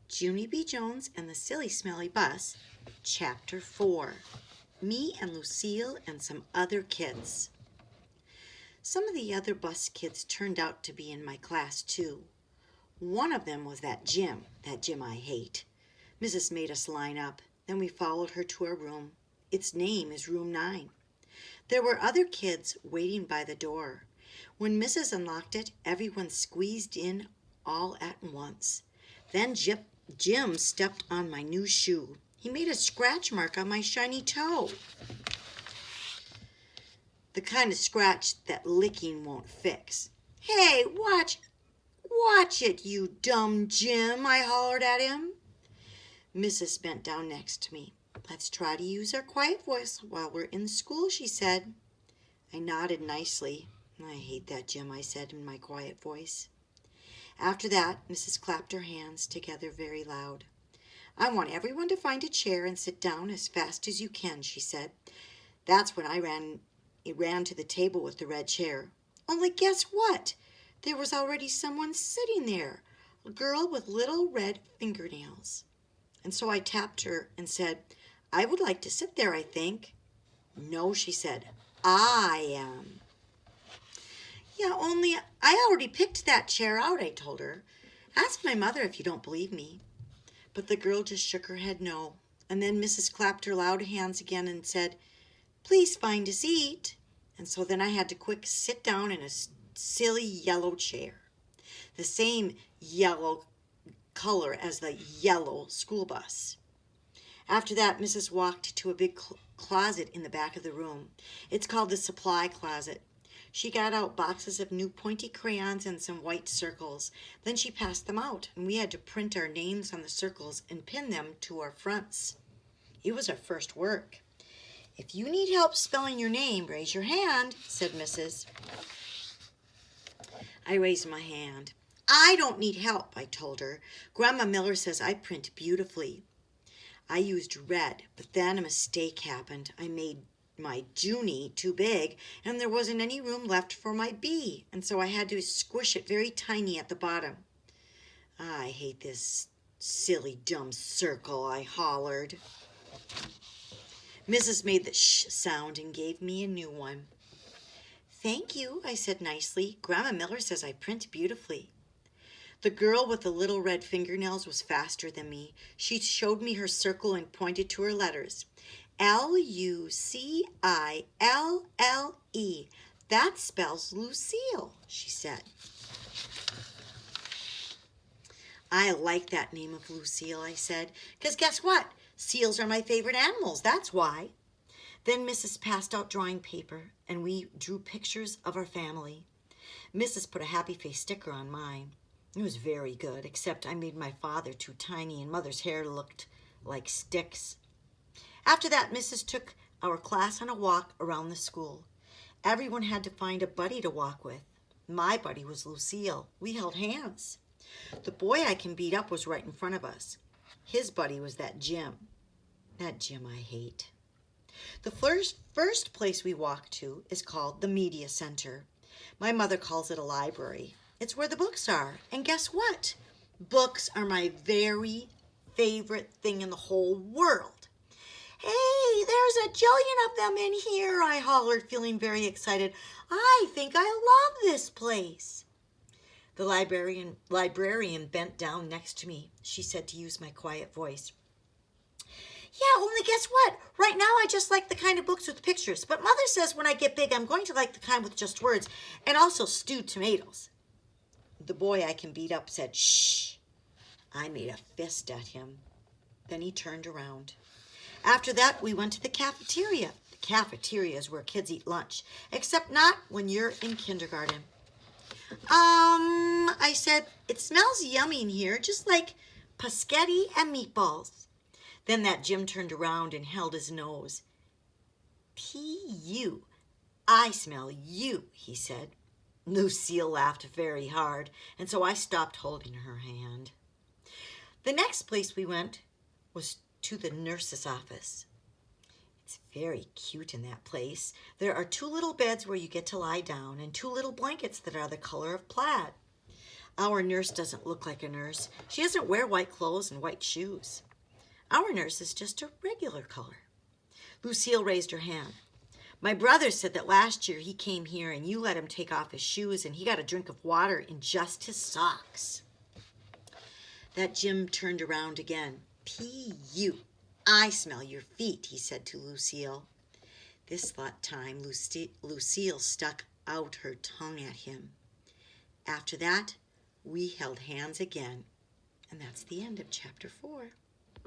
Junie B. Jones and the Silly Smelly Bus, Chapter 4. Me and Lucille and some other kids. Some of the other bus kids turned out to be in my class too. One of them was that Jim I hate. Mrs. made us line up. Then we followed her to our room. Its name is Room 9. There were other kids waiting by the door. When Mrs. unlocked it, everyone squeezed in all at once. Then Jim stepped on my new shoe. He made a scratch mark on my shiny toe. The kind of scratch that licking won't fix. "Hey, watch it, you dumb Jim," I hollered at him. Mrs. bent down next to me. "Let's try to use our quiet voice while we're in school," she said. I nodded nicely. "I hate that Jim," I said in my quiet voice. After that, Mrs. clapped her hands together very loud. "I want everyone to find a chair and sit down as fast as you can," she said. That's when I ran to the table with the red chair. Only guess what? There was already someone sitting there, a girl with little red fingernails. And so I tapped her and said, "I would like to sit there, I think." "No," she said, "I am." "Yeah, only I already picked that chair out," I told her. "Ask my mother if you don't believe me." But the girl just shook her head no. And then Mrs. clapped her loud hands again and said, "Please find a seat." And so then I had to quick sit down in a silly yellow chair, the same yellow color as the yellow school bus. After that, Mrs. walked to a big closet in the back of the room. It's called the supply closet. She got out boxes of new pointy crayons and some white circles. Then she passed them out, and we had to print our names on the circles and pin them to our fronts. It was our first work. "If you need help spelling your name, raise your hand," said Mrs. I raised my hand. "I don't need help," I told her. "Grandma Miller says I print beautifully." I used red, but then a mistake happened. I made my Junie too big, and there wasn't any room left for my B, and so I had to squish it very tiny at the bottom. "I hate this silly dumb circle," I hollered. Mrs. made the sh sound and gave me a new one. "Thank you," I said nicely. "Grandma Miller says I print beautifully." The girl with the little red fingernails was faster than me. She showed me her circle and pointed to her letters. "Lucille. That spells Lucille," she said. "I like that name of Lucille," I said, "because guess what? Seals are my favorite animals, that's why." Then Mrs. passed out drawing paper, and we drew pictures of our family. Mrs. put a happy face sticker on mine. It was very good, except I made my father too tiny and Mother's hair looked like sticks. After that, Mrs. took our class on a walk around the school. Everyone had to find a buddy to walk with. My buddy was Lucille. We held hands. The boy I can beat up was right in front of us. His buddy was that Jim I hate. The first place we walked to is called the Media Center. My mother calls it a library. It's where the books are. And guess what? Books are my very favorite thing in the whole world. "Hey, there's a jillion of them in here," I hollered, feeling very excited. "I think I love this place." The librarian bent down next to me. She said to use my quiet voice. "Yeah, only guess what? Right now I just like the kind of books with pictures, but Mother says when I get big I'm going to like the kind with just words and also stewed tomatoes." The boy I can beat up said, "Shh." I made a fist at him. Then he turned around. After that, we went to the cafeteria. The cafeteria is where kids eat lunch, except not when you're in kindergarten. I said, "It smells yummy in here, just like paschetti and meatballs." Then that Jim turned around and held his nose. "P.U. I smell you," he said. Lucille laughed very hard, and so I stopped holding her hand. The next place we went was to the nurse's office. It's very cute in that place. There are 2 little beds where you get to lie down and 2 little blankets that are the color of plaid. Our nurse doesn't look like a nurse. She doesn't wear white clothes and white shoes. Our nurse is just a regular color. Lucille raised her hand. My brother said that last year he came here and you let him take off his shoes and he got a drink of water in just his socks. That Jim turned around again. P.U. I smell your feet, he said to Lucille. This time Lucille stuck out her tongue at him. After that, we held hands again. And that's the end of chapter 4.